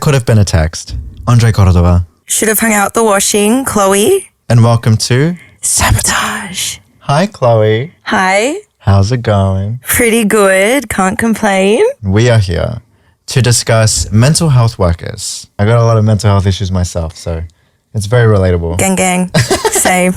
could have been a text. Andre Cordova. Should have hung out the washing, Chloe. And welcome to Sabotage. Hi, Chloe. Hi. How's it going? Pretty good. Can't complain. We are here to discuss mental health workers. I got a lot of mental health issues myself, so it's very relatable. Gang, gang. Same.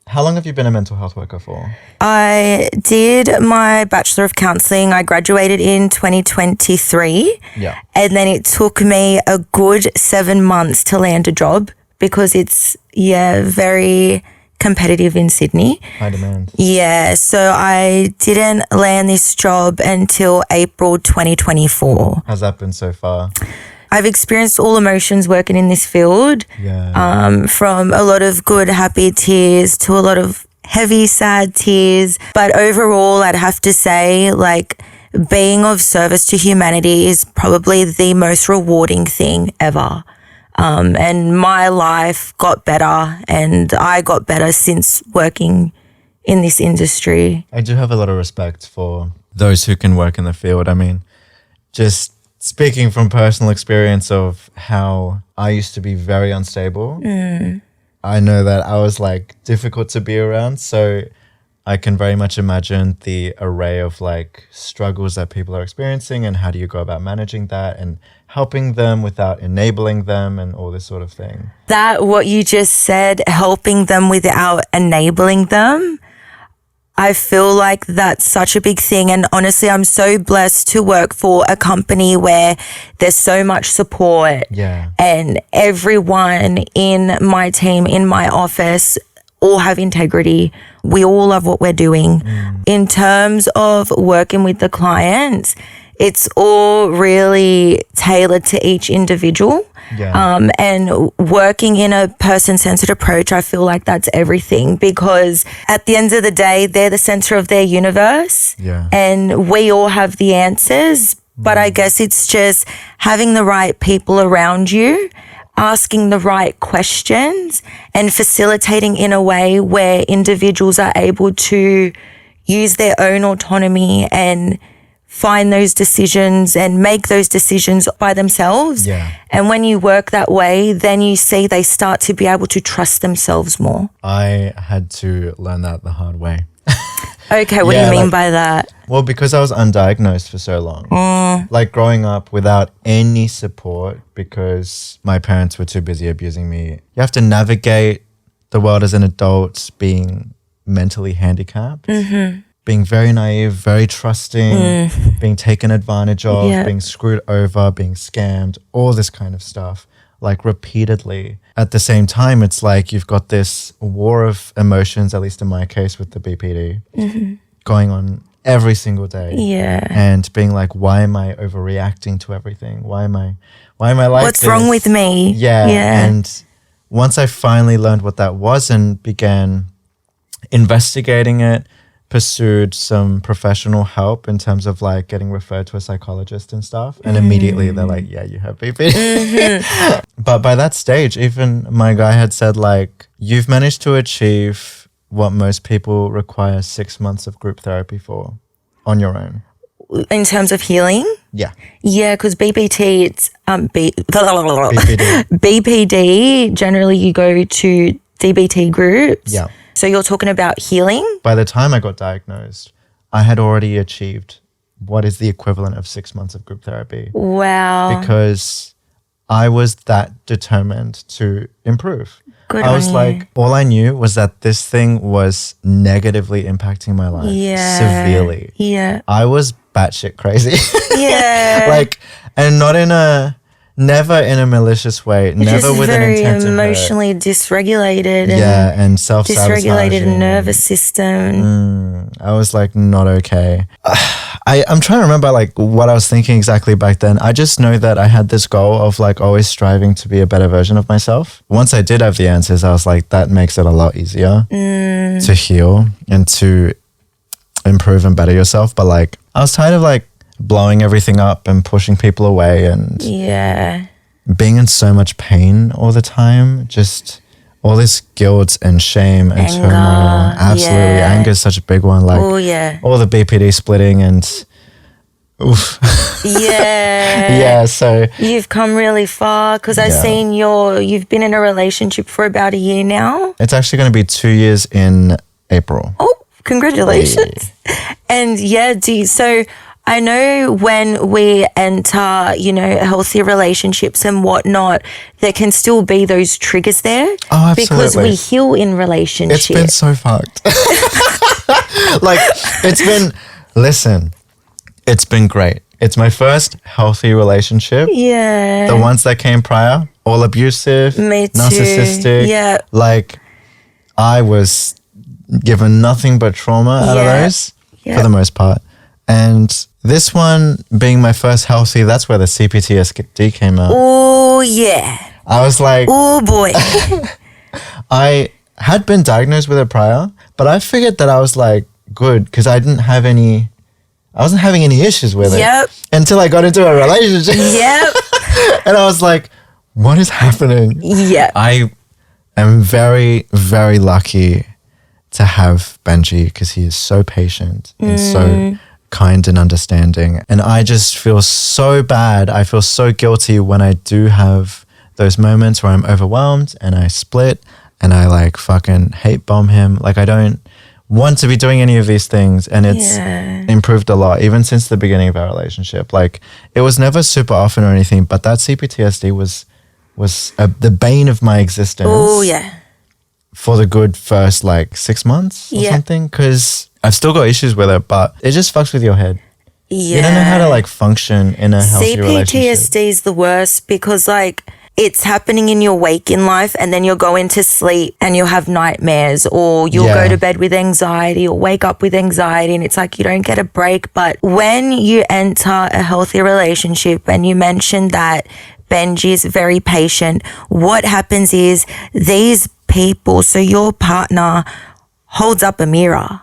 How long have you been a mental health worker for? I did my Bachelor of Counselling. I graduated in 2023. Yeah. And then it took me a good 7 months to land a job because it's, very competitive in Sydney. High demand. Yeah, so I didn't land this job until April 2024. How's that been so far? I've experienced all emotions working in this field, from a lot of good, happy tears to a lot of heavy, sad tears. But overall, I'd have to say, being of service to humanity is probably the most rewarding thing ever. And my life got better and I got better since working in this industry. I do have a lot of respect for those who can work in the field. I mean, just speaking from personal experience of how I used to be very unstable, I know that I was difficult to be around. So I can very much imagine the array of struggles that people are experiencing and how do you go about managing that and helping them without enabling them and all this sort of thing. That what you just said, helping them without enabling them, I feel like that's such a big thing. And honestly, I'm so blessed to work for a company where there's so much support. Yeah. And everyone in my team, in my office, all have integrity. We all love what we're doing. In terms of working with the clients, it's all really tailored to each individual. Yeah. And working in a person-centered approach, I feel like that's everything because at the end of the day, they're the center of their universe. Yeah. And we all have the answers. But I guess it's just having the right people around you, asking the right questions and facilitating in a way where individuals are able to use their own autonomy and find those decisions and make those decisions by themselves. Yeah. And when you work that way, then you see they start to be able to trust themselves more. I had to learn that the hard way. Okay, what do you mean by that? Well, because I was undiagnosed for so long. Growing up without any support because my parents were too busy abusing me. You have to navigate the world as an adult being mentally handicapped. Being very naive, very trusting, being taken advantage of, being screwed over, being scammed, all this kind of stuff, repeatedly. At the same time, it's you've got this war of emotions, at least in my case with the BPD, going on every single day. Yeah. And being why am I overreacting to everything? Why am I like What's this? wrong with me? Yeah. And once I finally learned what that was and began investigating it, pursued some professional help in terms of getting referred to a psychologist and stuff. And immediately they're yeah, you have BPD. But by that stage, even my guy had said you've managed to achieve what most people require 6 months of group therapy for on your own. In terms of healing? Yeah. Yeah, because BPT, it's BPD. BPD, generally you go to DBT groups. Yeah. So you're talking about healing? By the time I got diagnosed, I had already achieved what is the equivalent of 6 months of group therapy. Wow. Because I was that determined to improve. Good I was on you. all I knew was that this thing was negatively impacting my life severely. Yeah. I was batshit crazy. Yeah. And never in a malicious way, never with an intent to hurt. Very emotionally dysregulated. And self-sabotaging. Dysregulated nervous system. I was not okay. I'm trying to remember what I was thinking exactly back then. I just know that I had this goal of always striving to be a better version of myself. Once I did have the answers, I was that makes it a lot easier to heal and to improve and better yourself. But I was tired of blowing everything up and pushing people away and being in so much pain all the time. Just all this guilt and shame and anger, turmoil. Absolutely. Anger is such a big one. all the BPD splitting and Oof. Yeah. Yeah, so You've come really far because I've seen you've been in a relationship for about a year now. it's actually going to be 2 years in April. Oh, congratulations. And so I know when we enter, healthy relationships and whatnot, there can still be those triggers there. Oh, absolutely. Because we heal in relationships. It's been so fucked. Like, it's been great. It's my first healthy relationship. Yeah. The ones that came prior, all abusive, Me too. narcissistic. Yeah. Like, I was given nothing but trauma out of those for the most part. And this one being my first healthy, that's where the CPTSD came out. Oh, yeah. I was like, oh, boy. I had been diagnosed with it prior, but I figured that I was like good because I wasn't having any issues with it until I got into a relationship. Yep. And I was like, what is happening? Yeah. I am very, very lucky to have Benji because he is so patient and so kind and understanding. And I just feel so bad. I feel so guilty when I do have those moments where I'm overwhelmed and I split and I like fucking hate bomb him. Like, I don't want to be doing any of these things, and it's improved a lot even since the beginning of our relationship. Like, it was never super often or anything, but that CPTSD was the bane of my existence. Oh, yeah. For the good first like 6 months or something, because I've still got issues with it, but it just fucks with your head. Yeah. You don't know how to like function in a healthy relationship. CPTSD is the worst because like it's happening in your waking life and then you'll go into sleep and you'll have nightmares, or you'll go to bed with anxiety or wake up with anxiety, and it's like you don't get a break. But when you enter a healthy relationship, and you mentioned that Benji is very patient, what happens is these people, so your partner holds up a mirror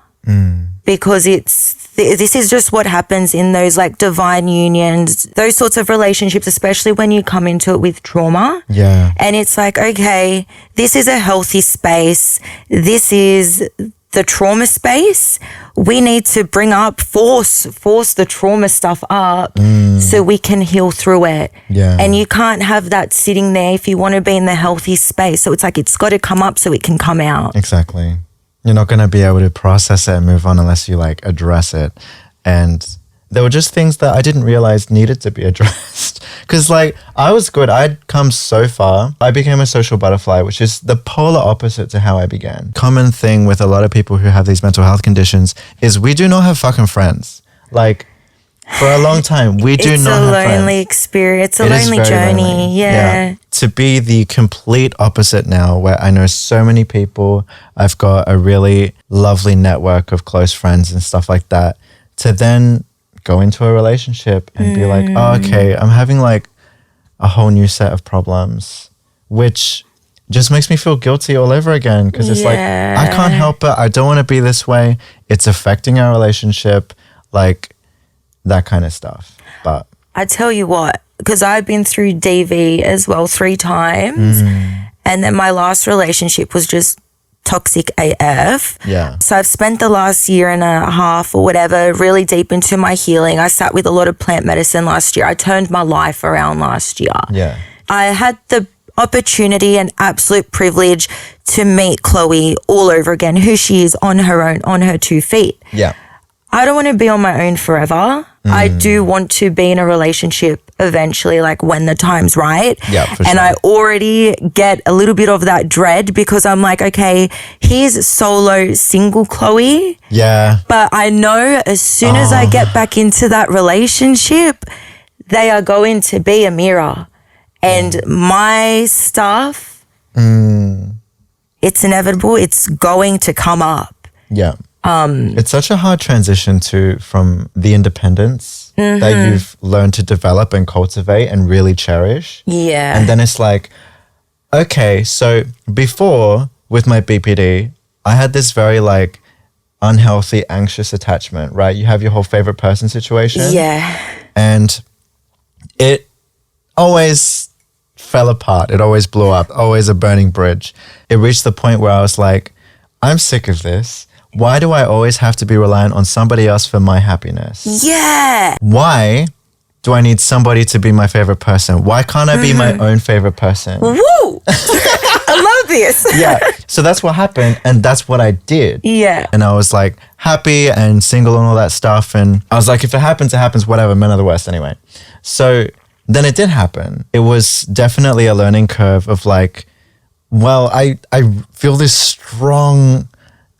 because this is just what happens in those like divine unions, those sorts of relationships, especially when you come into it with trauma. Yeah. And it's like, okay, this is a healthy space. This is the trauma space. We need to bring up, force the trauma stuff up so we can heal through it. Yeah. And you can't have that sitting there if you want to be in the healthy space. So it's like, it's got to come up so it can come out. Exactly. You're not going to be able to process it and move on unless you like address it. And there were just things that I didn't realize needed to be addressed. Because like, I was good. I'd come so far. I became a social butterfly, which is the polar opposite to how I began. Common thing with a lot of people who have these mental health conditions is we do not have fucking friends. Like, for a long time, we do not have friends. It's a lonely experience. It's a lonely journey. Lonely. Yeah. To be the complete opposite now, where I know so many people, I've got a really lovely network of close friends and stuff like that, to then go into a relationship and be like, oh, okay, I'm having like a whole new set of problems, which just makes me feel guilty all over again, because it's like, I can't help it. I don't want to be this way. It's affecting our relationship, like that kind of stuff. But I tell you what, because I've been through DV as well 3 times, and then my last relationship was just toxic AF. Yeah. So I've spent the last year and a half or whatever really deep into my healing. I sat with a lot of plant medicine last year. I turned my life around last year. Yeah. I had the opportunity and absolute privilege to meet Chloe all over again, who she is on her own, on her 2 feet. Yeah. I don't want to be on my own forever. I do want to be in a relationship eventually, like when the time's right. Yeah, for sure. And I already get a little bit of that dread because I'm like, okay, here's solo single Chloe. Yeah. But I know as soon as I get back into that relationship, they are going to be a mirror. And my stuff, it's inevitable. It's going to come up. Yeah. It's such a hard transition from the independence that you've learned to develop and cultivate and really cherish. Yeah. And then it's like, okay, so before with my BPD, I had this very like unhealthy, anxious attachment, right? You have your whole favorite person situation. Yeah. And it always fell apart. It always blew up, always a burning bridge. It reached the point where I was like, I'm sick of this. why do I always have to be reliant on somebody else for my happiness? Yeah. Why do I need somebody to be my favorite person? Why can't I be my own favorite person? Woo! I love this. Yeah. So that's what happened. And that's what I did. Yeah. And I was like happy and single and all that stuff. And I was like, if it happens, it happens, whatever, men are the worst anyway. So then it did happen. It was definitely a learning curve of like, well, I feel this strong,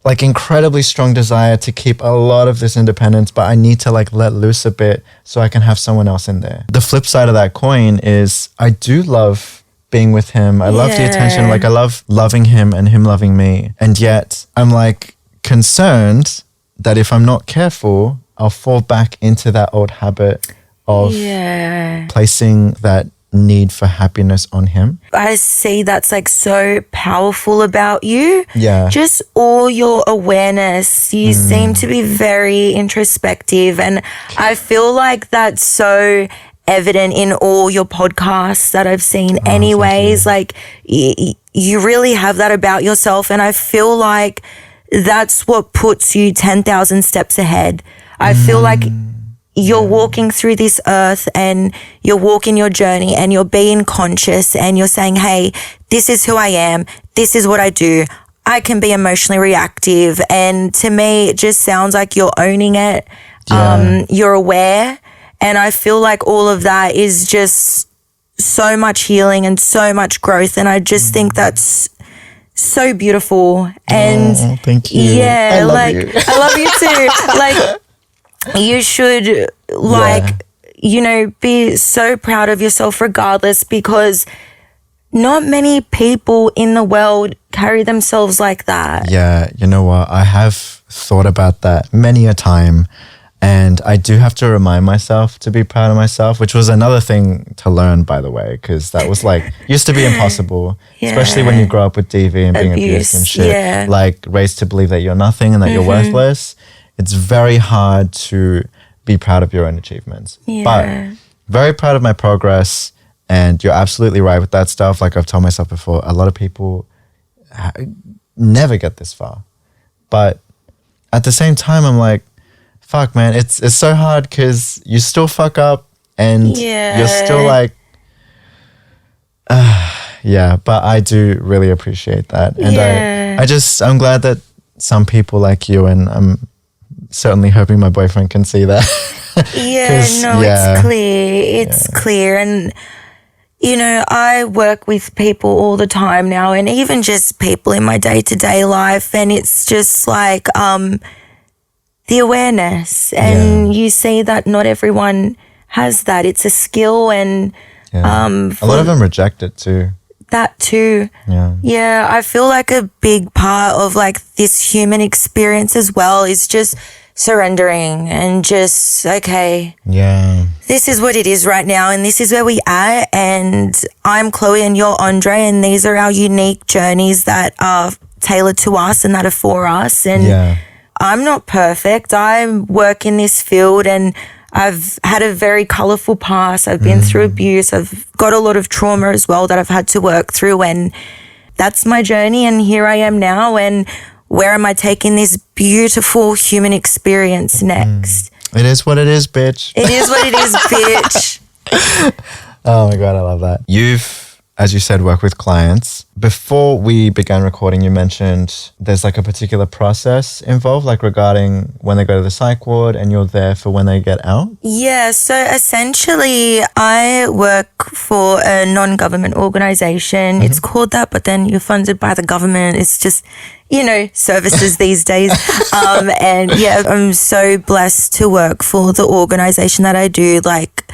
like incredibly strong desire to keep a lot of this independence, but I need to like let loose a bit so I can have someone else in there. The flip side of that coin is I do love being with him. I love the attention. Like I love loving him and him loving me. And yet I'm like concerned that if I'm not careful, I'll fall back into that old habit of placing that need for happiness on him. I see that's like so powerful about you. Yeah. Just all your awareness. You seem to be very introspective, and I feel like that's so evident in all your podcasts that I've seen anyways. Like you really have that about yourself, and I feel like that's what puts you 10,000 steps ahead. I feel like you're walking through this earth and you're walking your journey and you're being conscious and you're saying, hey, this is who I am. This is what I do. I can be emotionally reactive. And to me, it just sounds like you're owning it. Yeah. You're aware. And I feel like all of that is just so much healing and so much growth. And I just think that's so beautiful. And thank you. Yeah, I love you. I love you too. Like, you should be so proud of yourself regardless, because not many people in the world carry themselves like that. Yeah, you know what? I have thought about that many a time, and I do have to remind myself to be proud of myself, which was another thing to learn, by the way, because that was like, used to be impossible, especially when you grow up with DV and being abused and shit, like raised to believe that you're nothing and that you're worthless. It's very hard to be proud of your own achievements. But very proud of my progress, and you're absolutely right with that stuff. Like I've told myself before, a lot of people never get this far. But at the same time, I'm like, fuck, man, it's so hard because you still fuck up and you're still like, but I do really appreciate that. And I'm glad that some people like you, and I'm certainly hoping my boyfriend can see that. It's clear. It's clear. And, I work with people all the time now, and even just people in my day-to-day life. And it's just like the awareness. And you see that not everyone has that. It's a skill. And a lot of them reject it too. That too. Yeah, I feel like a big part of like this human experience as well is just surrendering and just, okay, this is what it is right now, and this is where we are, and I'm Chloe and you're Andre, and these are our unique journeys that are tailored to us and that are for us. And I'm not perfect. I work in this field, and I've had a very colourful past. I've been through abuse. I've got a lot of trauma as well that I've had to work through, and that's my journey, and here I am now. And where am I taking this beautiful human experience next? It is what it is, bitch. It is what it is, bitch. Oh my God, I love that. You've, as you said, worked with clients. Before we began recording, you mentioned there's like a particular process involved, like regarding when they go to the psych ward and you're there for when they get out? Yeah, so essentially I work for a non-government organisation. It's called that, but then you're funded by the government. It's just, services these days. And I'm so blessed to work for the organisation that I do. Like,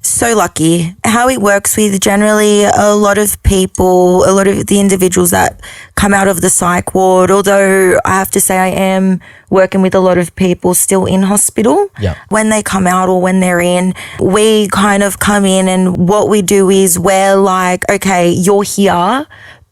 so lucky. How it works with generally a lot of people, a lot of the individuals that come out of the psych ward, although I have to say I am working with a lot of people still in hospital. When they come out or when they're in, we kind of come in, and what we do is we're like, okay, you're here,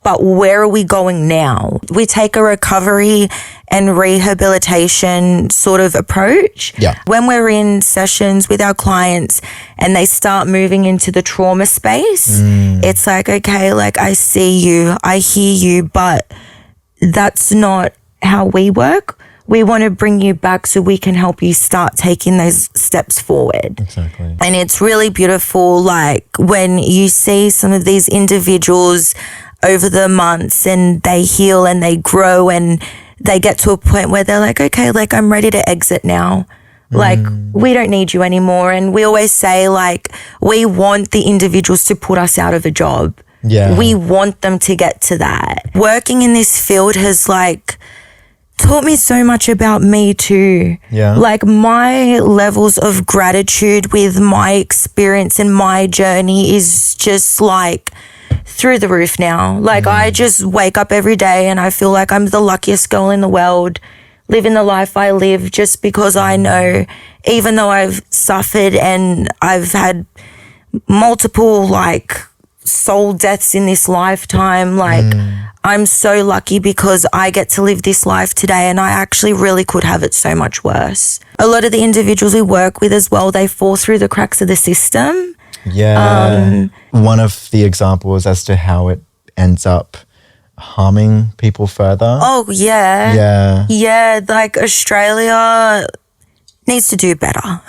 but where are we going now? We take a recovery and rehabilitation sort of approach. When we're in sessions with our clients and they start moving into the trauma space, it's like, okay, like I see you, I hear you, but that's not how we work. we want to bring you back so we can help you start taking those steps forward. Exactly. And it's really beautiful, like when you see some of these individuals over the months and they heal and they grow and they get to a point where they're like, okay, like I'm ready to exit now. Like, we don't need you anymore. And we always say, like, we want the individuals to put us out of a job. Yeah. We want them to get to that. Working in this field has, like, taught me so much about me too. Yeah. Like, my levels of gratitude with my experience and my journey is just, like, through the roof now. Like, I just wake up every day and I feel like I'm the luckiest girl in the world, living the life I live, just because I know, even though I've suffered and I've had multiple like soul deaths in this lifetime, like I'm so lucky because I get to live this life today, and I actually really could have it so much worse. A lot of the individuals we work with as well, they fall through the cracks of the system. Yeah. One of the examples as to how it ends up harming people further. Oh, yeah. Yeah. Yeah, like Australia needs to do better.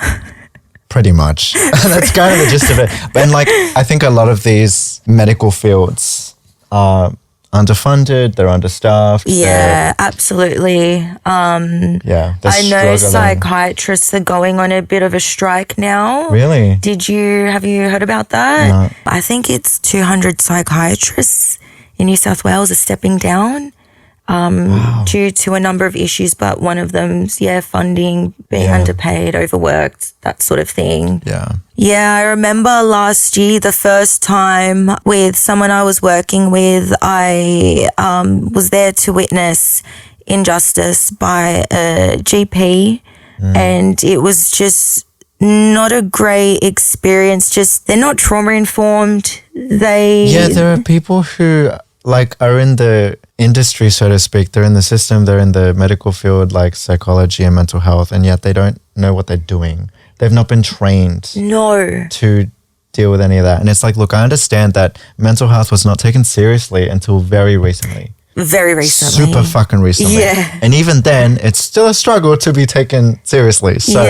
Pretty much. That's kind of the gist of it. And like, I think a lot of these medical fields are underfunded, they're understaffed. Yeah, absolutely. Yeah. I know psychiatrists are going on a bit of a strike now. Really? Have you heard about that? No. I think it's 200 psychiatrists in New South Wales are stepping down due to a number of issues, but one of them's, funding, being underpaid, overworked, that sort of thing. Yeah. Yeah, I remember last year, the first time with someone I was working with, I was there to witness injustice by a GP, and it was just not a great experience. Just, they're not trauma informed. There are people who like are in the industry, so to speak. They're in the system, they're in the medical field, like psychology and mental health, and yet they don't know what they're doing. They've not been trained to deal with any of that. And it's like, look, I understand that mental health was not taken seriously until very recently. Very recently. Super fucking recently. Yeah. And even then, it's still a struggle to be taken seriously. So,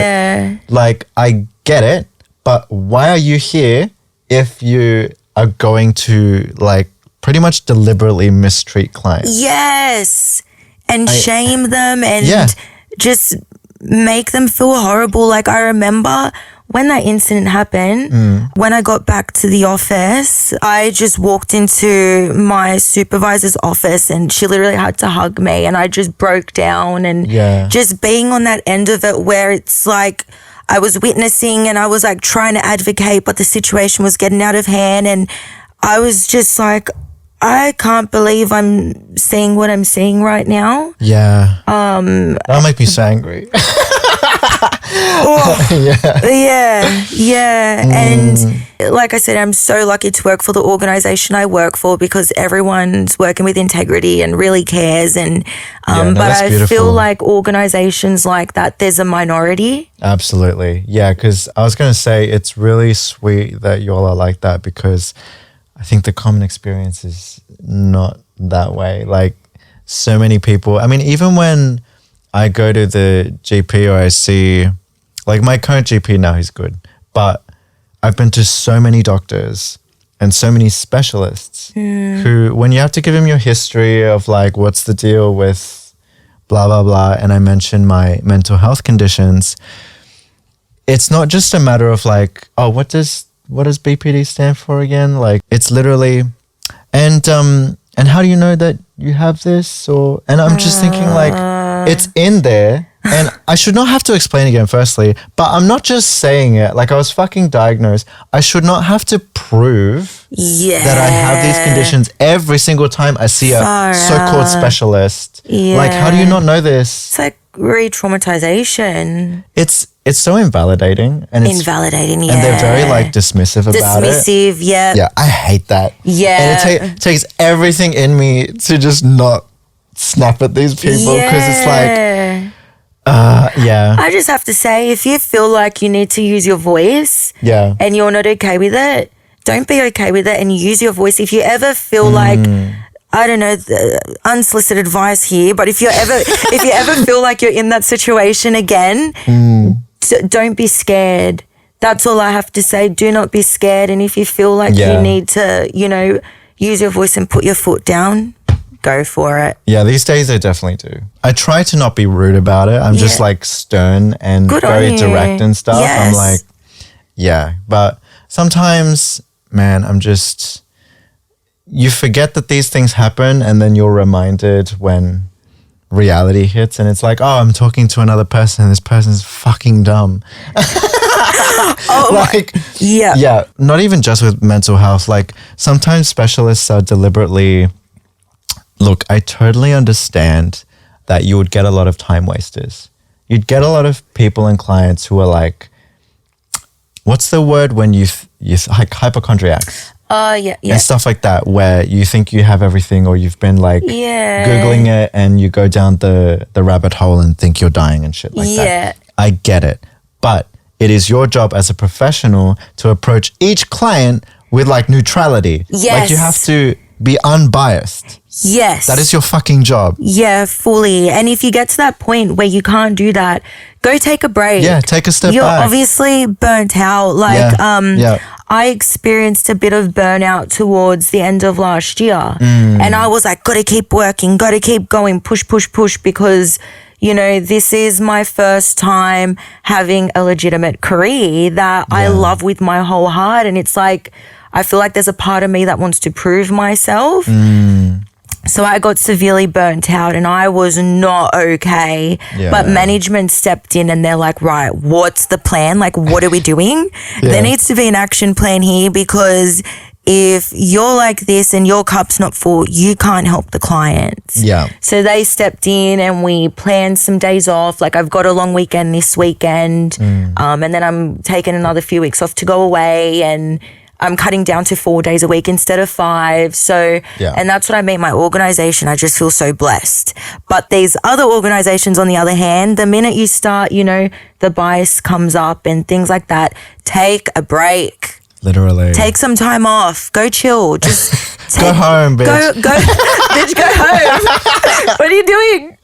like, I get it, but why are you here if you are going to, like, pretty much deliberately mistreat clients? Yes. And shame them and just make them feel horrible. Like, I remember when that incident happened, when I got back to the office, I just walked into my supervisor's office and she literally had to hug me, and I just broke down. And just being on that end of it where it's like I was witnessing and I was like trying to advocate, but the situation was getting out of hand, and I was just like, I can't believe I'm seeing what I'm seeing right now. Yeah. That'll make me so angry. And like I said, I'm so lucky to work for the organisation I work for, because everyone's working with integrity and really cares. And but I feel like organisations like that, there's a minority. Absolutely. Yeah, because I was going to say it's really sweet that you all are like that, because I think the common experience is not that way. Like, so many people, I mean, even when I go to the GP or I see, like, my current GP now, he's good, but I've been to so many doctors and so many specialists who, when you have to give him your history of like, what's the deal with blah, blah, blah, and I mention my mental health conditions, it's not just a matter of like, oh, what does BPD stand for again? Like, it's literally, and how do you know that you have this? And I'm just thinking, like, it's in there, and I should not have to explain again, firstly, but I'm not just saying it. Like, I was fucking diagnosed. I should not have to prove that I have these conditions every single time I see a so-called specialist. Yeah. Like, how do you not know this? It's like re-traumatization. It's so invalidating. And invalidating, and they're very, like, dismissive about it. Dismissive, yeah. Yeah, I hate that. Yeah. And it takes everything in me to just not snap at these people, because it's like, I just have to say, if you feel like you need to use your voice and you're not okay with it, don't be okay with it and use your voice. If you ever feel like I don't know, unsolicited advice here, but if you ever feel like you're in that situation again, don't be scared. That's all I have to say. Do not be scared. And if you feel like you need to, you know, use your voice and put your foot down, go for it. Yeah, these days I definitely do. I try to not be rude about it. I'm just like stern and very direct and stuff. Yes. I'm like, yeah. But sometimes, man, you forget that these things happen, and then you're reminded when reality hits, and it's like, oh, I'm talking to another person and this person's fucking dumb. Yeah, not even just with mental health. Like sometimes specialists are deliberately, look, I totally understand that you would get a lot of time wasters. You'd get a lot of people and clients who are like, what's the word when you like hypochondriacs? Yeah. And stuff like that, where you think you have everything, or you've been like Googling it and you go down the rabbit hole and think you're dying and shit like that. I get it. But it is your job as a professional to approach each client with like neutrality. Yes. Like you have to be unbiased. Yes. That is your fucking job. Yeah, fully. And if you get to that point where you can't do that, go take a break. Yeah, take a step back. You're obviously burnt out. Like, I experienced a bit of burnout towards the end of last year. And I was like, gotta keep working, gotta keep going, push, because, you know, this is my first time having a legitimate career that I love with my whole heart. And it's like, I feel like there's a part of me that wants to prove myself. So I got severely burnt out and I was not okay. But management stepped in and they're like, right, what's the plan? Like, what are we doing? There needs to be an action plan here, because if you're like this and your cup's not full, you can't help the clients. So they stepped in and we planned some days off. Like I've got a long weekend this weekend. And then I'm taking another few weeks off to go away, and I'm cutting down to 4 days a week instead of 5. So, and that's what I mean, my organization. I just feel so blessed. But these other organizations, on the other hand, the minute you start, you know, the bias comes up and things like that, take a break. Literally. Take some time off. Go chill. Just go home, bitch. Go, bitch, go home. What are you doing?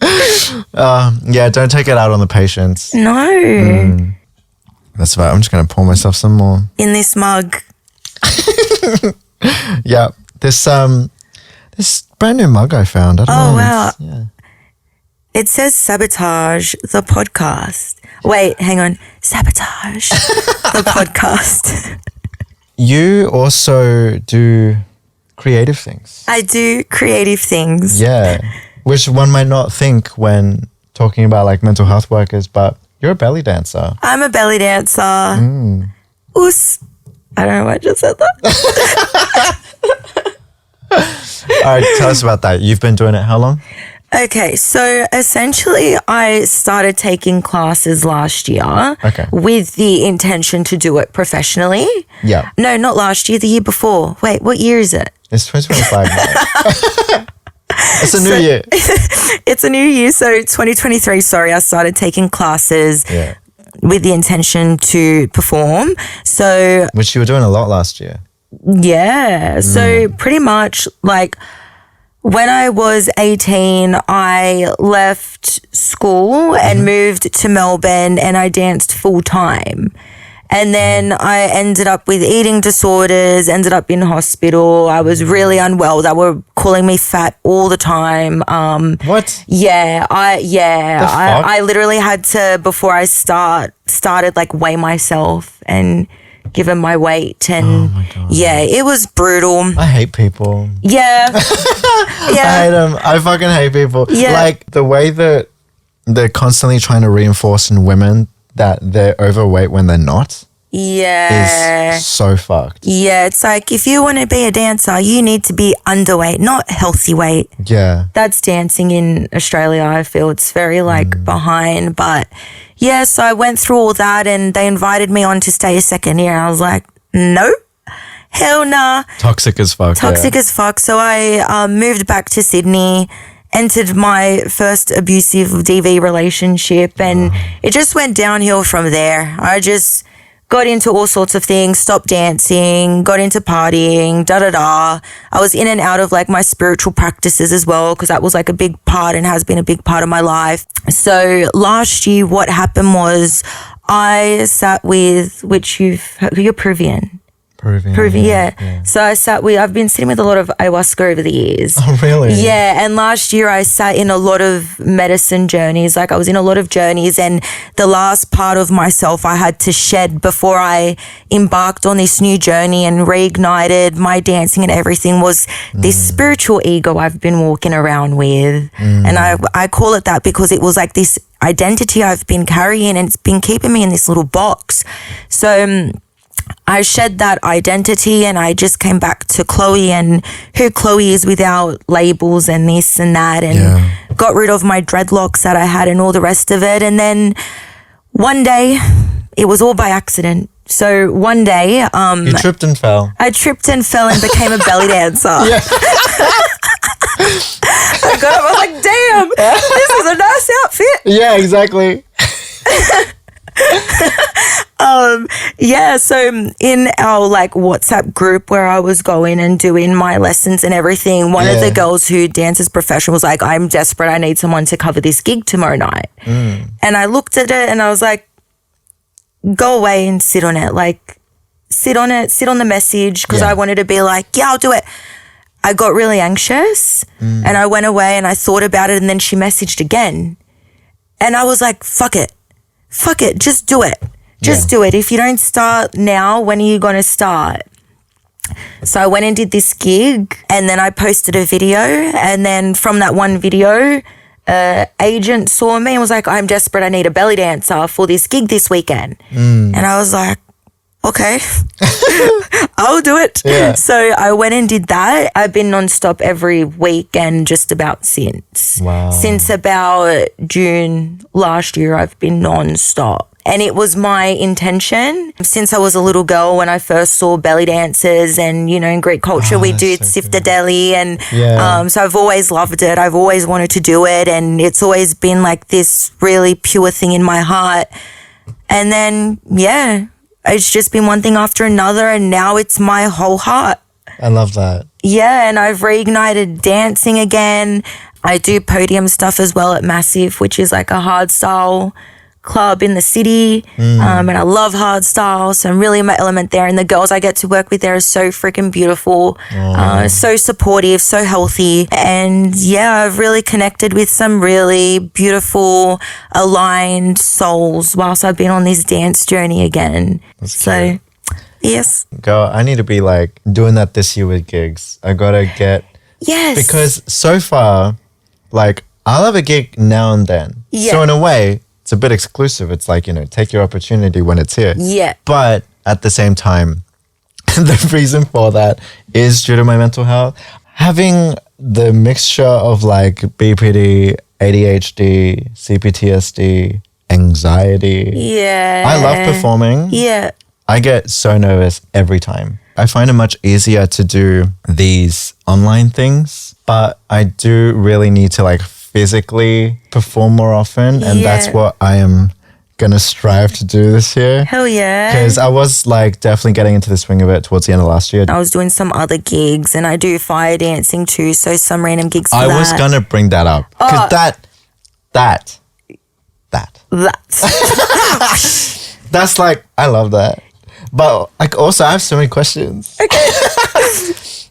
Yeah, don't take it out on the patients. No. That's right. I'm just going to pour myself some more. In this mug. Yeah, this brand new mug I found. I don't know. Wow. Yeah. It says Sabotage, the podcast. Wait, hang on. Sabotage, the podcast. You also do creative things. I do creative things. Yeah, which one might not think when talking about like mental health workers, but you're a belly dancer. I'm a belly dancer. Oos. I don't know why I just said that. All right, tell us about that. You've been doing it how long? Okay, so essentially I started taking classes last year with the intention to do it professionally. Yeah. No, not last year, the year before. Wait, what year is it? It's 2025. It's a new year. It's a new year, so 2023, sorry, I started taking classes with the intention to perform. So, which you were doing a lot last year. Yeah. So pretty much like when I was 18, I left school and moved to Melbourne, and I danced full time. And then I ended up with eating disorders, ended up in hospital. I was really unwell. They were calling me fat all the time. What? Yeah, I literally had to, before I started like weigh myself and give them my weight. And oh my God. Yeah, it was brutal. I hate people. Yeah. I hate them. I fucking hate people. Yeah. Like the way that they're constantly trying to reinforce in women that they're overweight when they're not. Yeah. Is so fucked. Yeah, it's like if you want to be a dancer, you need to be underweight, not healthy weight. Yeah. That's dancing in Australia, I feel. It's very like behind. But yeah, so I went through all that and they invited me on to stay a second year. I was like, no, hell nah. Toxic as fuck. Toxic as fuck. So I moved back to Sydney, entered my first abusive DV relationship, and it just went downhill from there. I just got into all sorts of things, stopped dancing, got into partying, I was in and out of like my spiritual practices as well, because that was like a big part and has been a big part of my life. So last year, what happened was I sat with, you're Peruvian. Peruvian, yeah. So I've been sitting with a lot of ayahuasca over the years. Oh, really? Yeah, and last year I sat in a lot of medicine journeys. Like I was in a lot of journeys, and the last part of myself I had to shed before I embarked on this new journey and reignited my dancing and everything was this spiritual ego I've been walking around with. And I call it that because it was like this identity I've been carrying, and it's been keeping me in this little box. So I shed that identity and I just came back to Chloe and who Chloe is without labels and this and that, and got rid of my dreadlocks that I had and all the rest of it. And then one day, it was all by accident. So one day, you tripped and fell. I tripped and fell and became a belly dancer. Yeah. I got up, I was like, damn, this is a nice outfit. Yeah, exactly. So in our like WhatsApp group where I was going and doing my lessons and everything, one of the girls who dances professional was like, I'm desperate, I need someone to cover this gig tomorrow night. And I looked at it and I was like, go away and sit on it. Like, sit on the message, because I wanted to be like, yeah, I'll do it. I got really anxious and I went away and I thought about it, and then she messaged again. And I was like, fuck it, just do it. Just do it. If you don't start now, when are you going to start? So I went and did this gig, and then I posted a video, and then from that one video, agent saw me and was like, I'm desperate, I need a belly dancer for this gig this weekend. And I was like, okay, I'll do it. Yeah. So I went and did that. I've been nonstop every weekend just about since. Wow. Since about June last year, I've been nonstop. And it was my intention since I was a little girl when I first saw belly dancers, and, you know, in Greek culture, we do sifter deli. And so I've always loved it. I've always wanted to do it. And it's always been like this really pure thing in my heart. And then, it's just been one thing after another. And now it's my whole heart. I love that. Yeah. And I've reignited dancing again. I do podium stuff as well at Massive, which is like a hardstyle club in the city, and I love hardstyle, so I'm really in my element there. And the girls I get to work with there are so freaking beautiful, so supportive, so healthy, and I've really connected with some really beautiful, aligned souls whilst I've been on this dance journey again. That's cute. Yes, girl, I need to be like doing that this year with gigs. I gotta get because so far, like, I'll have a gig now and then, so in a way it's a bit exclusive. It's like, you know, take your opportunity when it's here. Yeah. But at the same time, the reason for that is due to my mental health. Having the mixture of like BPD, ADHD, CPTSD, anxiety. Yeah. I love performing. Yeah. I get so nervous every time. I find it much easier to do these online things, but I do really need to like physically perform more often, and that's what I am gonna strive to do this year. Hell yeah. Because I was like definitely getting into the swing of it towards the end of last year. I was doing some other gigs, and I do fire dancing too, so some random gigs for I was gonna bring that up, because that that's like, I love that. But like, also I have so many questions. Okay.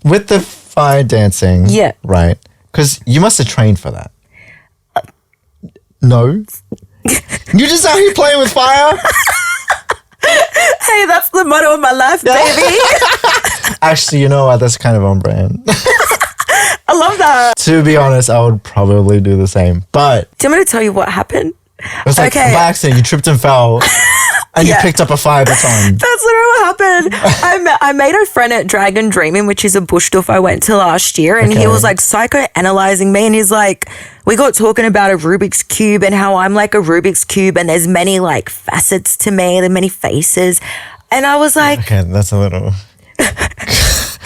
With the fire dancing, right? Because you must have trained for that. No. You just out here playing with fire? Hey, that's the motto of my life, baby. Actually, you know what? That's kind of on brand. I love that. To be honest, I would probably do the same. But do you want me to tell you what happened? It was like by accident. You tripped and fell. And you picked up a fire baton. That's literally what happened. I made a friend at Dragon Dreaming, which is a bush doof I went to last year, and he was like psychoanalyzing me, and he's like, we got talking about a Rubik's Cube and how I'm like a Rubik's Cube, and there's many like facets to me, there's many faces. And I was like, okay, that's a little that's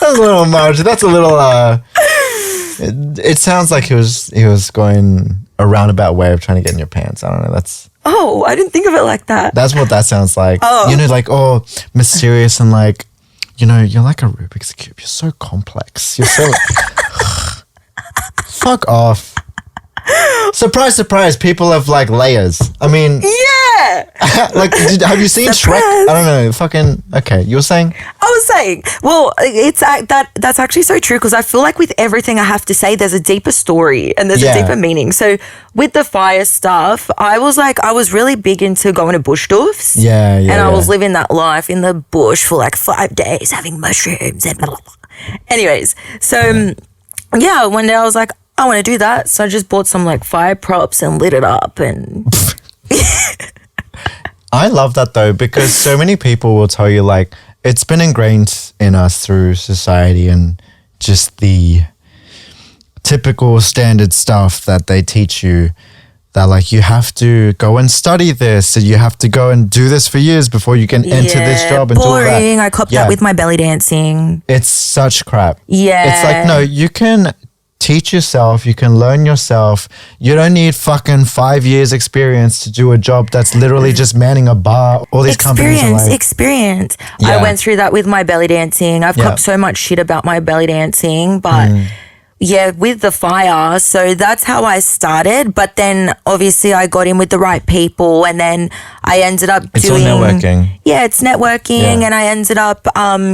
a little much. That's a little it sounds like he was going a roundabout way of trying to get in your pants. I don't know. Oh, I didn't think of it like that. That's what that sounds like. Oh. You know, like, oh, mysterious and like, you know, you're like a Rubik's Cube. You're so complex. You're so... Fuck off. Surprise, surprise. People have like layers. I mean... Yeah. Like, have you seen Surprise. Shrek? I don't know. Fucking... Okay, you were saying? I was saying, well, that's actually so true because I feel like with everything I have to say, there's a deeper story and there's a deeper meaning. So with the fire stuff, I was really big into going to bush doofs. Yeah. And I was living that life in the bush for like 5 days, having mushrooms and blah, blah, blah. Anyways, so yeah, one day I was like, I want to do that. So I just bought some like fire props and lit it up and... I love that though, because so many people will tell you like, it's been ingrained in us through society and just the typical standard stuff that they teach you that like you have to go and study this and you have to go and do this for years before you can enter this job and boring. do all that. I copped that with my belly dancing. It's such crap. Yeah. It's like, no, you can teach yourself, you can learn yourself. You don't need fucking 5 years experience to do a job that's literally just manning a bar. All these companies are like... Experience. Yeah. I went through that with my belly dancing. I've copped so much shit about my belly dancing, but yeah, with the fire. So that's how I started. But then obviously I got in with the right people and then I ended up doing... It's all networking. Yeah, it's networking and I ended up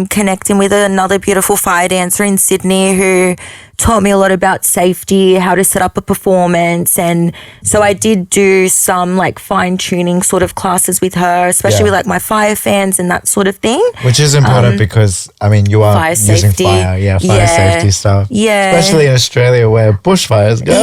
connecting with another beautiful fire dancer in Sydney who taught me a lot about safety, how to set up a performance. And so I did do some like fine tuning sort of classes with her, especially with like my fire fans and that sort of thing. Which is important because, I mean, you are fire using safety. fire safety stuff. Yeah. Especially in Australia where bushfires go.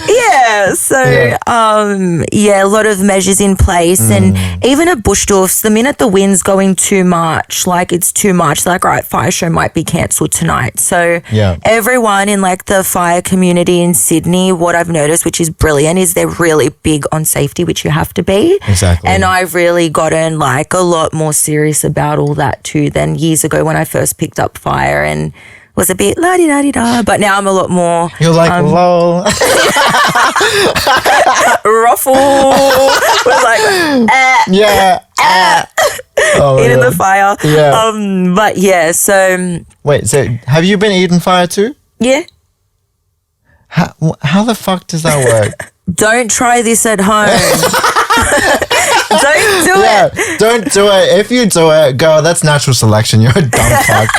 Yeah. So, a lot of measures in place. And even at bush dwarfs, the minute the wind's going too much, like it's too much, like, all right, fire show might be cancelled tonight. So everyone in like the fire community in Sydney, what I've noticed, which is brilliant, is they're really big on safety, which you have to be. Exactly. And I've really gotten like a lot more serious about all that too than years ago when I first picked up fire and was a bit la-di-da-di-da, but now I'm a lot more... You're like, lol. Ruffle. We're like, eating the fire. Yeah. But yeah, so... Wait, so have you been eating fire too? Yeah. How the fuck does that work? Don't try this at home. Don't do it. Don't do it. If you do it, girl, that's natural selection. You're a dumb fuck.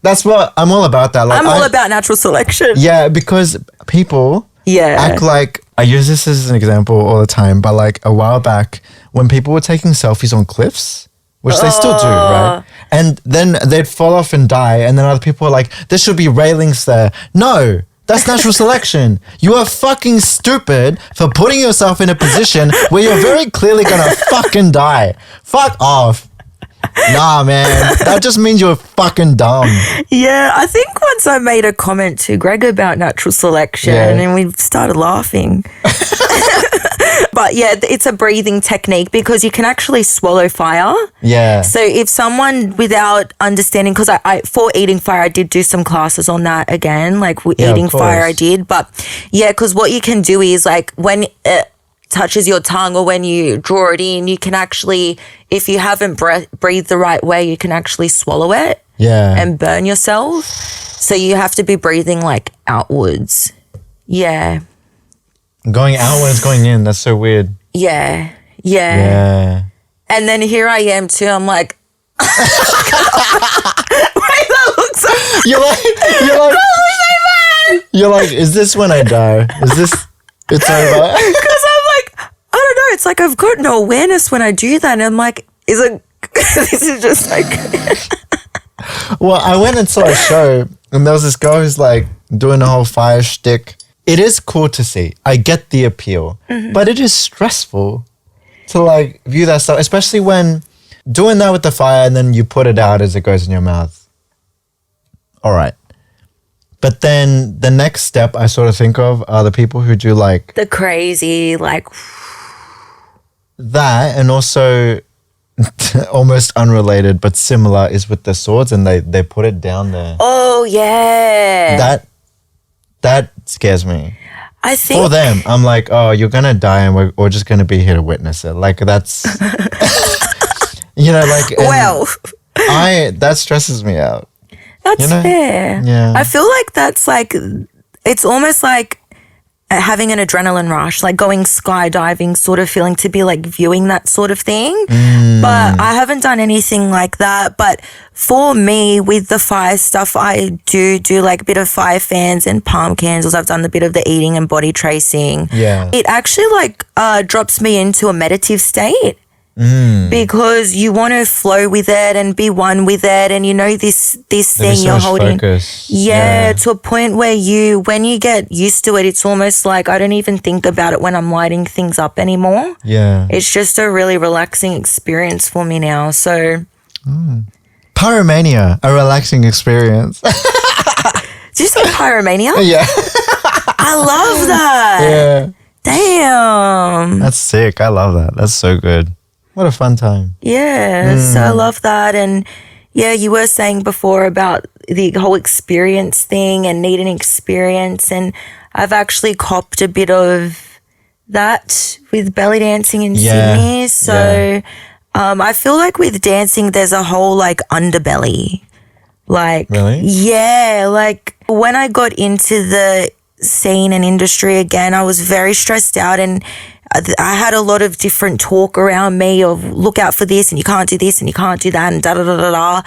That's what I'm all about that. Like, I'm all about natural selection. Yeah, because people act like, I use this as an example all the time, but like a while back when people were taking selfies on cliffs, which they still do, right? And then they'd fall off and die. And then other people are like, there should be railings there. No. That's natural selection. You are fucking stupid for putting yourself in a position where you're very clearly gonna fucking die. Fuck off. Nah, man. That just means you're fucking dumb. Yeah, I think once I made a comment to Greg about natural selection and we started laughing. But yeah, it's a breathing technique because you can actually swallow fire. Yeah. So if someone without understanding, because I for eating fire, I did do some classes on that again, like eating fire I did. But yeah, because what you can do is like when it touches your tongue or when you draw it in, you can actually, if you haven't breathed the right way, you can actually swallow it and burn yourself. So you have to be breathing like outwards. Yeah. Going outwards, going in. That's so weird. Yeah. And then here I am too. I'm like, wait, that looks so you're like, is this when I die? Is this, it's over? Because I'm like, I don't know. It's like I've got no awareness when I do that. And I'm like, is it, this is just like. Well, I went and saw a show and there was this girl who's like doing the whole fire shtick. It is cool to see. I get the appeal, but it is stressful to like view that stuff, especially when doing that with the fire and then you put it out as it goes in your mouth. All right. But then the next step I sort of think of are the people who do like... the crazy, like... that, and also almost unrelated but similar is with the swords and they put it down there. Oh, yeah. That scares me. I think for them, I'm like, oh, you're gonna die, and we're just gonna be here to witness it. Like that's, like that stresses me out. That's fair. Yeah. I feel like that's like, it's almost like having an adrenaline rush, like going skydiving sort of feeling, to be like viewing that sort of thing. But I haven't done anything like that. But for me, with the fire stuff, I do like a bit of fire fans and palm candles. I've done a bit of the eating and body tracing. Yeah. It actually like drops me into a meditative state. Because you want to flow with it and be one with it, and this thing you're holding, focus. To a point where when you get used to it, it's almost like I don't even think about it when I'm lighting things up anymore. Yeah, it's just a really relaxing experience for me now. So, pyromania, a relaxing experience. Did you say pyromania? Yeah, I love that. Yeah, damn, that's sick. I love that. That's so good. What a fun time. Yeah, so I love that. And yeah, you were saying before about the whole experience thing and needing experience. And I've actually copped a bit of that with belly dancing in Sydney. So I feel like with dancing, there's a whole like underbelly. Like, really? Yeah, like when I got into the scene and industry again, I was very stressed out, and I had a lot of different talk around me of look out for this and you can't do this and you can't do that and da-da-da-da-da.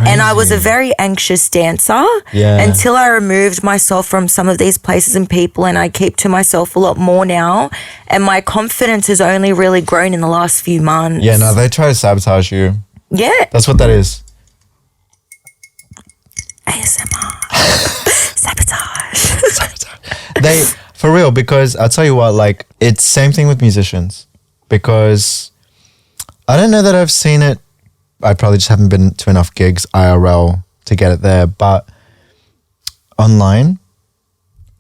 And I was a very anxious dancer until I removed myself from some of these places and people, and I keep to myself a lot more now. And my confidence has only really grown in the last few months. Yeah, no, they try to sabotage you. Yeah. That's what that is. ASMR. Sabotage. For real, because I'll tell you what, like, it's same thing with musicians, because I don't know that I've seen it. I probably just haven't been to enough gigs IRL to get it there, but online,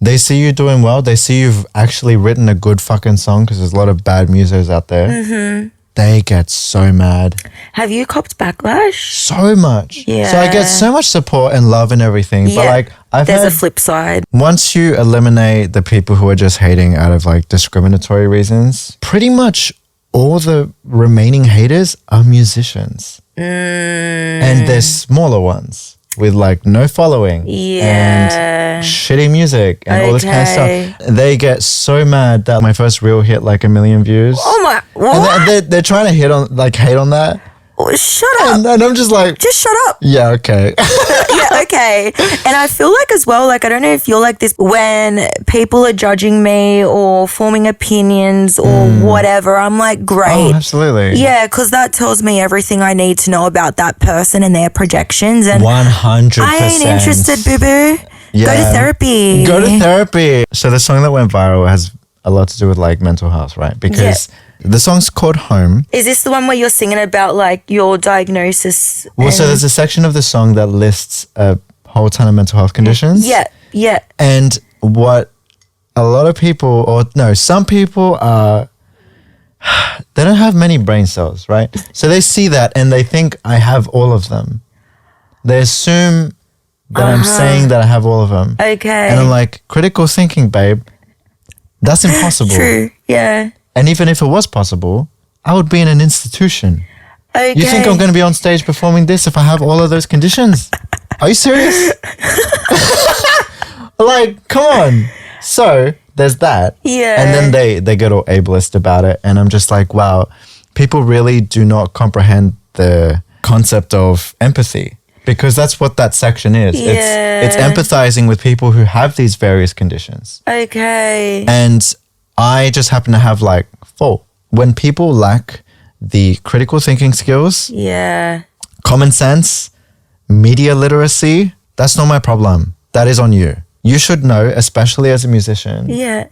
they see you doing well. They see you've actually written a good fucking song, because there's a lot of bad musos out there. Mm-hmm. They get so mad. Have you copped backlash? So much. Yeah. So I get so much support and love and everything. Yeah. But like, there's a flip side. Once you eliminate the people who are just hating out of like discriminatory reasons, pretty much all the remaining haters are musicians. And they're smaller ones with like no following and shitty music and all this kind of stuff. They get so mad that my first reel hit like 1 million views. Oh my, what? And they're trying to hate on that. Oh, shut up. And I'm just like, just shut up. Yeah, okay. Yeah, okay. And I feel like as well, like, I don't know if you're like this, when people are judging me or forming opinions or whatever, I'm like, great. Oh, absolutely. Yeah, because that tells me everything I need to know about that person and their projections. And 100%. I ain't interested, boo-boo. Yeah. Go to therapy. Go to therapy. So the song that went viral has a lot to do with like mental health, right? Because the song's called Home. Is this the one where you're singing about like your diagnosis? Well, so there's a section of the song that lists a whole ton of mental health conditions. Yeah, yeah. And what a lot of people, or no, some people are, they don't have many brain cells, right? So they see that and they think I have all of them. They assume that I'm saying that I have all of them. Okay. And I'm like, critical thinking, babe, that's impossible. True, yeah. And even if it was possible, I would be in an institution. Okay. You think I'm going to be on stage performing this if I have all of those conditions? Are you serious? Like, come on. So there's that. Yeah. And then they get all ableist about it. And I'm just like, wow, people really do not comprehend the concept of empathy, because that's what that section is. Yeah. It's empathizing with people who have these various conditions. Okay. And I just happen to have like 4. When people lack the critical thinking skills, common sense, media literacy, that's not my problem. That is on you. You should know, especially as a musician,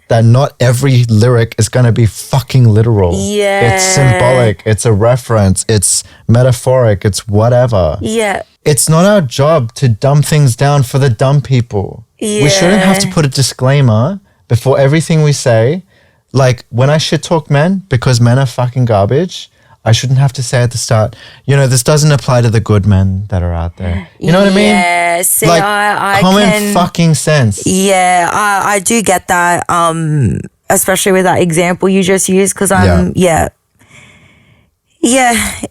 that not every lyric is going to be fucking literal. Yeah. It's symbolic. It's a reference. It's metaphoric. It's whatever. Yeah. It's not our job to dumb things down for the dumb people. Yeah. We shouldn't have to put a disclaimer before everything we say. Like, when I shit talk men because men are fucking garbage, I shouldn't have to say at the start, you know, this doesn't apply to the good men that are out there. You know what I mean? Yeah, see, like, I common can, fucking sense. Yeah, I do get that, especially with that example you just used, because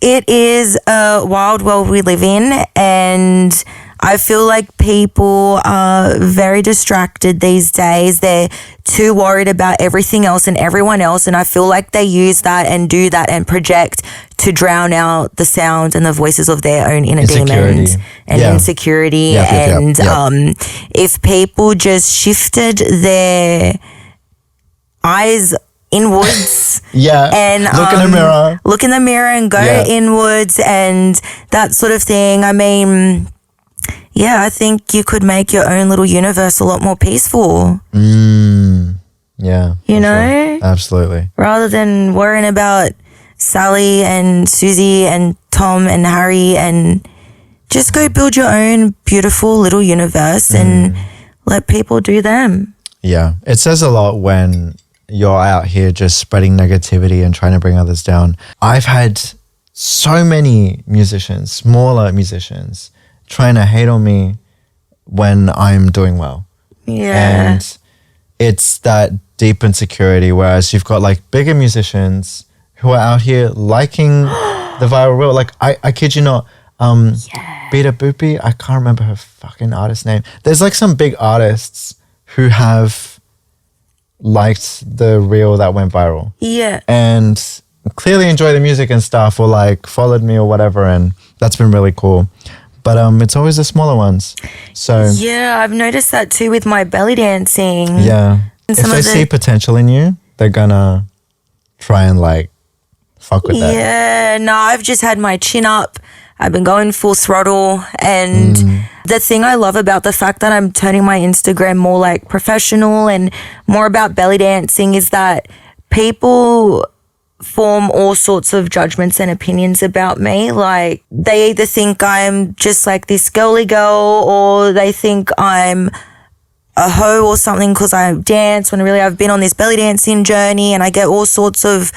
it is a wild world we live in, and I feel like people are very distracted these days. They're too worried about everything else and everyone else, and I feel like they use that and do that and project to drown out the sound and the voices of their own inner demons and insecurity. If people just shifted their eyes inwards and look in the mirror and go inwards and that sort of thing, I mean, I think you could make your own little universe a lot more peaceful. Yeah. You know? Sure. Absolutely. Rather than worrying about Sally and Susie and Tom and Harry, and just go build your own beautiful little universe and let people do them. Yeah. It says a lot when you're out here just spreading negativity and trying to bring others down. I've had so many musicians, smaller musicians, trying to hate on me when I'm doing well. Yeah. And it's that deep insecurity, whereas you've got like bigger musicians who are out here liking the viral reel. Like, I kid you not, Beta Boopy, I can't remember her fucking artist name. There's like some big artists who have liked the reel that went viral. Yeah. And clearly enjoy the music and stuff, or like followed me or whatever, and that's been really cool. But it's always the smaller ones. So yeah, I've noticed that too with my belly dancing. Yeah. If they see potential in you, they're gonna try and like fuck with that. Yeah, no, I've just had my chin up. I've been going full throttle, and the thing I love about the fact that I'm turning my Instagram more like professional and more about belly dancing is that people form all sorts of judgments and opinions about me. Like, they either think I'm just like this girly girl, or they think I'm a hoe or something because I dance, when really I've been on this belly dancing journey, and I get all sorts of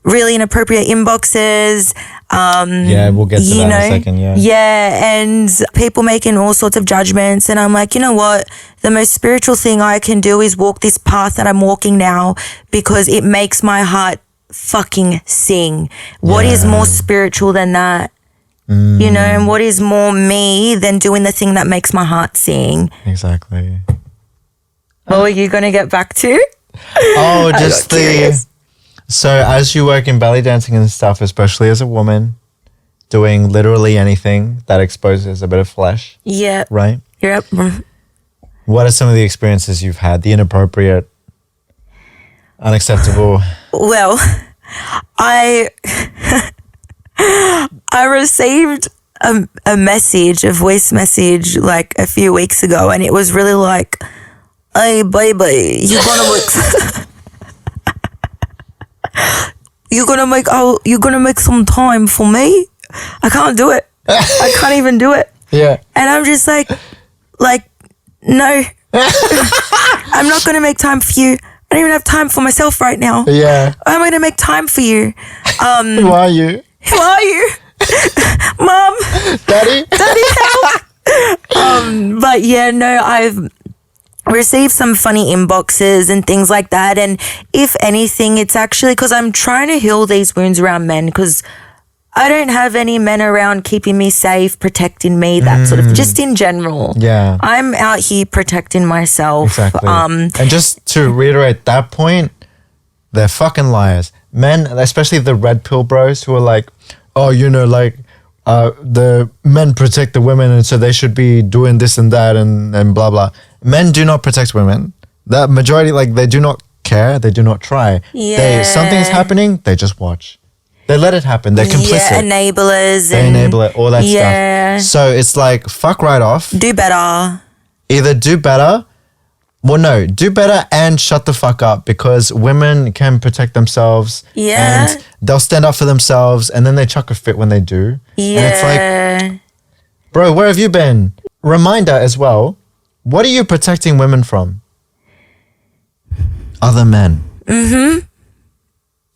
really inappropriate inboxes. We'll get to that in a second. And people making all sorts of judgments, and I'm like, you know what? The most spiritual thing I can do is walk this path that I'm walking now, because it makes my heart fucking sing. What is more spiritual than that? You know, and what is more me than doing the thing that makes my heart sing? Exactly. What were you gonna get back to? Oh, just so as you work in belly dancing and stuff, especially as a woman, doing literally anything that exposes a bit of flesh. Yeah. Right? Yep. What are some of the experiences you've had? The inappropriate, unacceptable? Well, I received a message, a voice message, like a few weeks ago, and it was really like, "Hey, baby, you're gonna make some time for me? I can't do it. I can't even do it." Yeah. And I'm just like, no, I'm not gonna make time for you. I don't even have time for myself right now. Yeah. How am I gonna make time for you? Who are you? Who are you? Mom. Daddy, help. But yeah, no, I've received some funny inboxes and things like that. And if anything, it's actually because I'm trying to heal these wounds around men, because I don't have any men around keeping me safe, protecting me, that sort of, just in general. Yeah. I'm out here protecting myself. Exactly. And just to reiterate that point, they're fucking liars. Men, especially the red pill bros who are like, oh, you know, like, the men protect the women and so they should be doing this and that and blah, blah. Men do not protect women. The majority, like, they do not care. They do not try. Yeah. Something's happening, they just watch. They let it happen. They're complicit. Yeah, enablers. They enable it, all that stuff. So it's like, fuck right off. Do better. Either do better. Well, no, do better and shut the fuck up, because women can protect themselves. Yeah. And they'll stand up for themselves, and then they chuck a fit when they do. Yeah. And it's like, bro, where have you been? Reminder as well, what are you protecting women from? Other men. Mm-hmm.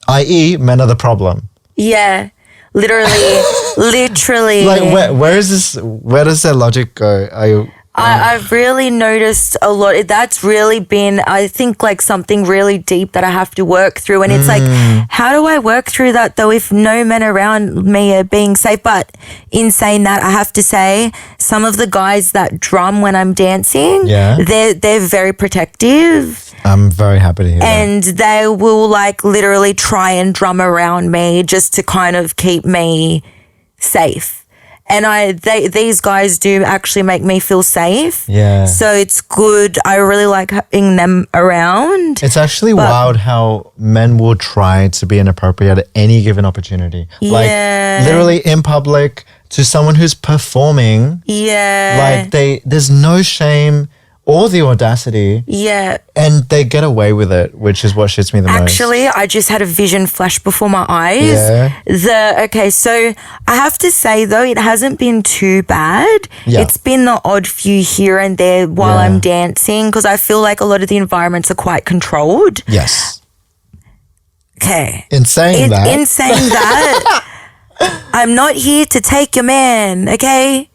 I.e., men are the problem. Yeah. Literally. Like, where is this? Where does that logic go? I've really noticed a lot. That's really been, I think, like something really deep that I have to work through. And it's like, how do I work through that though if no men around me are being safe? But in saying that, I have to say, some of the guys that drum when I'm dancing, they're very protective. I'm very happy to hear and that. They will like literally try and drum around me just to kind of keep me safe. And these guys do actually make me feel safe. Yeah. So it's good. I really like having them around. It's actually wild how men will try to be inappropriate at any given opportunity. Like literally in public to someone who's performing. Yeah. Like there's no shame or the audacity. Yeah. And they get away with it, which is what shits me the most. Actually, I just had a vision flash before my eyes. Yeah. So I have to say though, it hasn't been too bad. Yeah. It's been the odd few here and there while I'm dancing because I feel like a lot of the environments are quite controlled. Yes. Okay. In saying that, I'm not here to take your man, okay?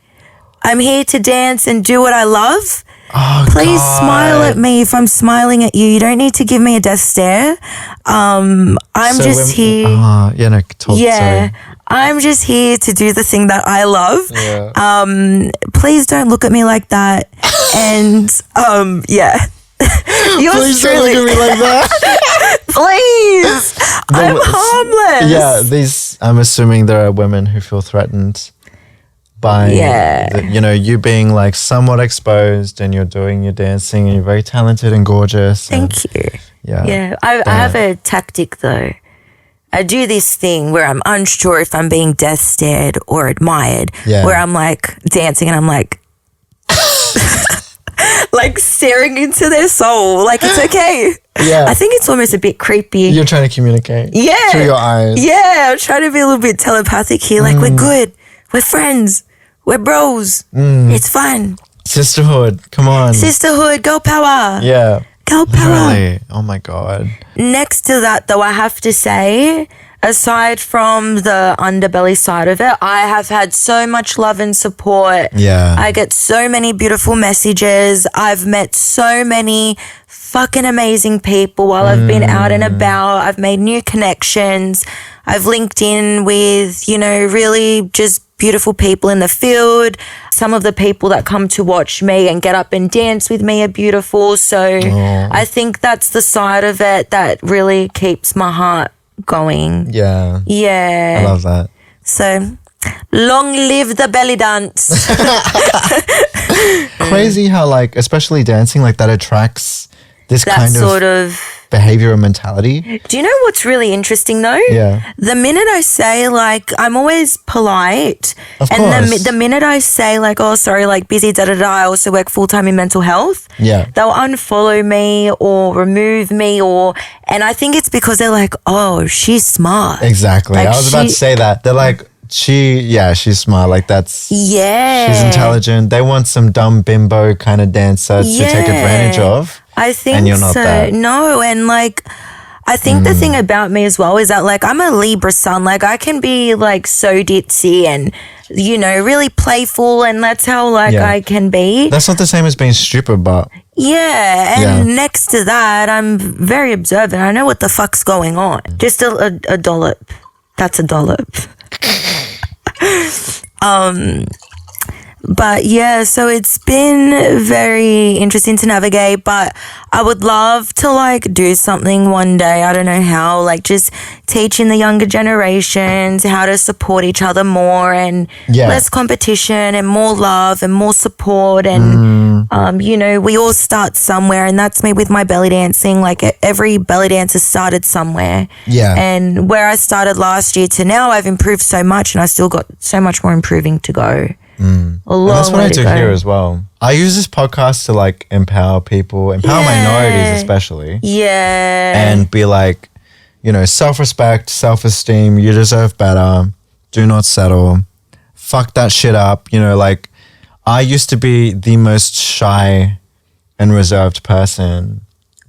I'm here to dance and do what I love. Oh, please smile at me if I'm smiling at you. You don't need to give me a death stare. I'm just here. I'm just here to do the thing that I love. Yeah. Please don't look at me like that. And Please don't look at me like that. Please. I'm harmless. I'm assuming there are women who feel threatened by you being like somewhat exposed and you're doing your dancing and you're very talented and gorgeous. Thank you. Yeah. I have a tactic though. I do this thing where I'm unsure if I'm being death stared or admired. Yeah. Where I'm like dancing and I'm like like staring into their soul. Like it's okay. Yeah. I think it's almost a bit creepy. You're trying to communicate. Yeah. Through your eyes. Yeah. I'm trying to be a little bit telepathic here. Like we're good. We're friends. We're bros. It's fun. Sisterhood. Come on. Sisterhood. Girl power. Yeah. Girl power. Really? Oh my God. Next to that though, I have to say, aside from the underbelly side of it, I have had so much love and support. Yeah. I get so many beautiful messages. I've met so many fucking amazing people while I've been out and about. I've made new connections. I've linked in with, really just beautiful people in the field. Some of the people that come to watch me and get up and dance with me are beautiful. So I think that's the side of it that really keeps my heart going. Yeah. Yeah. I love that. So long live the belly dance. Crazy how like, especially dancing, like that attracts this kind sort of behavior or mentality. Do you know what's really interesting though? Yeah. The minute I say like, I'm always polite. Of and course. the minute I say like, oh, sorry, like busy, I also work full-time in mental health. Yeah. They'll unfollow me or remove me and I think it's because they're like, oh, she's smart. Exactly. Like I was about to say that. They're like, she's smart. Like that's, she's intelligent. They want some dumb bimbo kind of dancer to take advantage of. I think and you're not so. that. No, and like I think the thing about me as well is that like I'm a Libra sun. Like I can be like so ditzy and really playful, and that's how like I can be. That's not the same as being stupid, but and next to that, I'm very observant. I know what the fuck's going on. Just a dollop. That's a dollop. But yeah, so it's been very interesting to navigate, but I would love to like do something one day. I don't know how, like just teaching the younger generations how to support each other more and less competition and more love and more support. And, we all start somewhere, and that's me with my belly dancing. Like every belly dancer started somewhere. Yeah. And where I started last year to now, I've improved so much, and I still got so much more improving to go. And that's what I do here as well. I use this podcast to like empower people, minorities especially. Yeah. And be like, self-respect, self-esteem, you deserve better. Do not settle. Fuck that shit up. Like I used to be the most shy and reserved person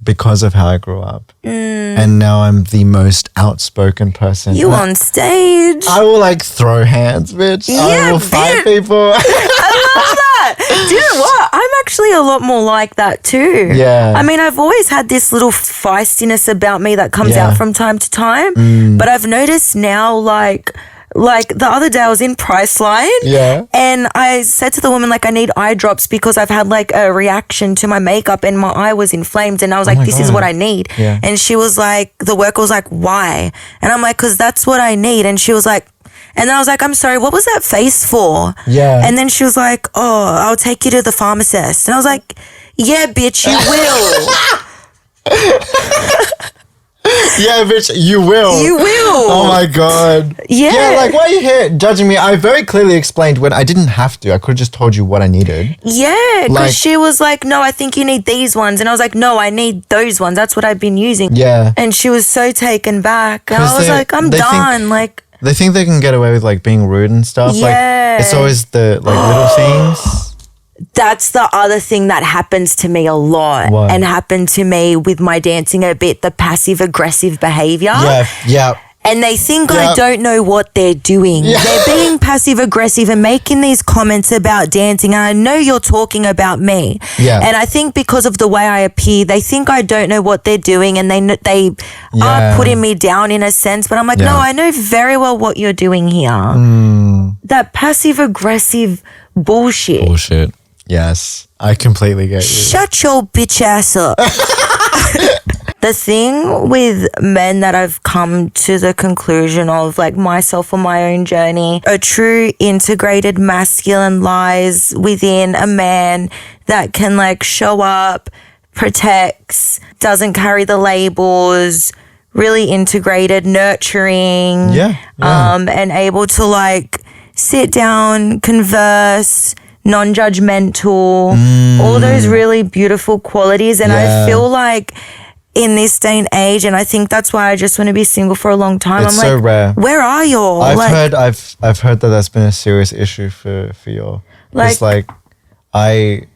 because of how I grew up. And now I'm the most outspoken person. You on stage. I will like throw hands, bitch. I will fight people. I love that. Do you know what? I'm actually a lot more like that too. Yeah. I mean, I've always had this little feistiness about me that comes out from time to time. But I've noticed now, like the other day I was in Priceline and I said to the woman, like, I need eye drops because I've had like a reaction to my makeup and my eye was inflamed, and I was like, this is what I need. And she was like, the worker was like, why? And I'm like, because that's what I need. And she was like, and then I was like, I'm sorry, what was that face for? And then she was like, oh, I'll take you to the pharmacist. And I was like, yeah, bitch, you will. Yeah, bitch, you will. You will. Oh my God. Yeah. Like, why are you here judging me? I very clearly explained when I didn't have to. I could have just told you what I needed. Yeah, because she was like, no, I think you need these ones. And I was like, no, I need those ones. That's what I've been using. Yeah. And she was so taken back. And I was like, I'm done. They think they can get away with like being rude and stuff. Yeah. Like, it's always the like little things. That's the other thing that happens to me a lot. What? And happened to me with my dancing a bit, the passive aggressive behavior. Yeah. And they think I don't know what they're doing. Yeah. They're being passive aggressive and making these comments about dancing. And I know you're talking about me. Yeah. And I think because of the way I appear, they think I don't know what they're doing, and they are putting me down in a sense. But I'm like, no, I know very well what you're doing here. That passive aggressive bullshit. Yes, I completely get you. Shut your bitch ass up. The thing with men that I've come to the conclusion of, like myself on my own journey, a true integrated masculine lies within a man that can like show up, protects, doesn't carry the labels, really integrated, nurturing, and able to like sit down, converse, non-judgmental, all those really beautiful qualities. And I feel like in this day and age, and I think that's why I just want to be single for a long time. It's I'm so like, rare. Where are y'all? I've heard that that's been a serious issue for y'all. It's like, sorry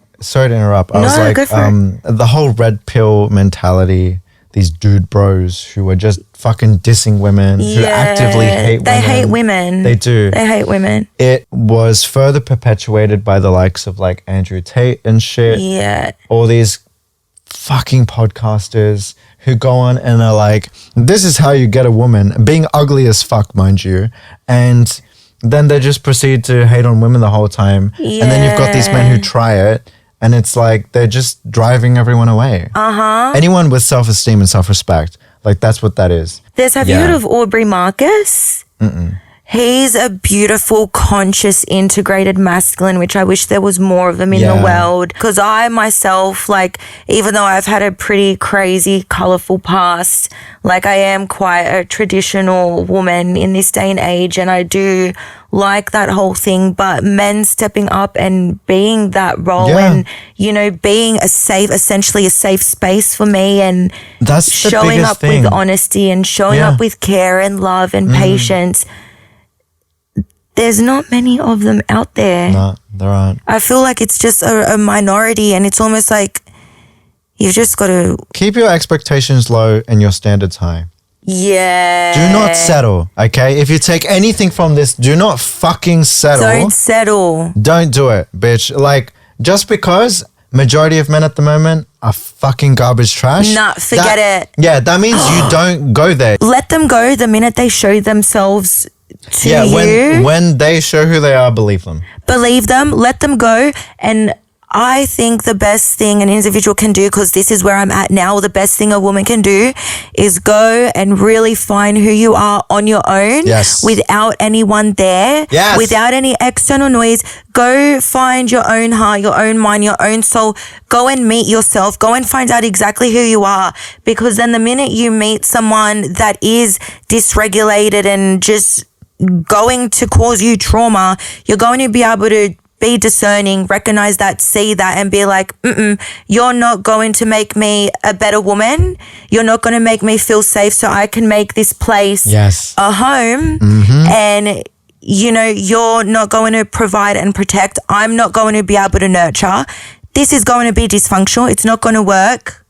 to interrupt. I was like, go for it. The whole red pill mentality, these dude bros who are just fucking dissing women, who actively hate women. They hate women. They do. They hate women. It was further perpetuated by the likes of like Andrew Tate and shit. Yeah. All these fucking podcasters who go on and are like, this is how you get a woman, being ugly as fuck, mind you, and then they just proceed to hate on women the whole time. And then you've got these men who try it, and it's like they're just driving everyone away. Anyone with self-esteem and self-respect, like that's what that is. Have you heard of Aubrey Marcus? He's a beautiful, conscious, integrated masculine, which I wish there was more of them in the world. Because I myself, like, even though I've had a pretty crazy, colourful past, like I am quite a traditional woman in this day and age, and I do like that whole thing. But men stepping up and being that role and, you know, being essentially a safe space for me, and that's showing up with honesty and showing up with care and love and patience. There's not many of them out there. No, there aren't. I feel like it's just a minority, and it's almost like you've just got to keep your expectations low and your standards high. Yeah. Do not settle, okay? If you take anything from this, do not fucking settle. Don't settle. Don't do it, bitch. Like, just because majority of men at the moment are fucking garbage trash. Nah, forget it. Yeah, that means you don't go there. Let them go the minute they show themselves to you. When they show who they are, believe them. Believe them, let them go. And I think the best thing an individual can do, because this is where I'm at now, the best thing a woman can do is go and really find who you are on your own. Yes. Without anyone there. Yes. Without any external noise. Go find your own heart, your own mind, your own soul. Go and meet yourself. Go and find out exactly who you are. Because then the minute you meet someone that is dysregulated and just going to cause you trauma, you're going to be able to be discerning, recognize that, see that, and be like, you're not going to make me a better woman. You're not going to make me feel safe so I can make this place a home. And, you know, you're not going to provide and protect. I'm not going to be able to nurture. This is going to be dysfunctional. It's not going to work.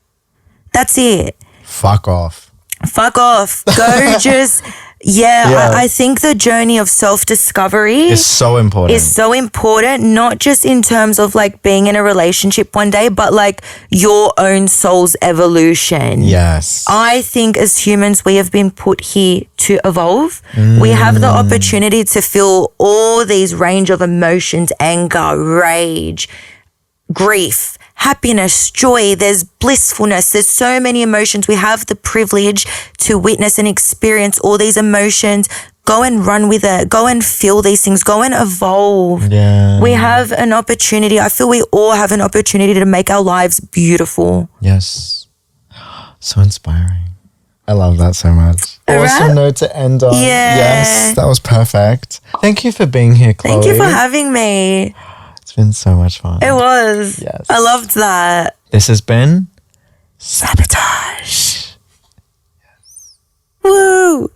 That's it. Fuck off. Go just, I think the journey of self-discovery is so important. Not just in terms of like being in a relationship one day, but like your own soul's evolution. Yes. I think as humans, we have been put here to evolve. We have the opportunity to feel all these range of emotions, anger, rage, grief, happiness, joy, there's blissfulness, there's so many emotions. We have the privilege to witness and experience all these emotions. Go and run with it. Go and feel these things. Go and evolve. Yeah. We have an opportunity. I feel we all have an opportunity to make our lives beautiful. Yes. So inspiring. I love that so much. All awesome right. note to end on. Yeah. Yes, that was perfect. Thank you for being here, Chloe. Thank you for having me. It's been so much fun. It was. Yes. I loved that. This has been Sabotage. Woo!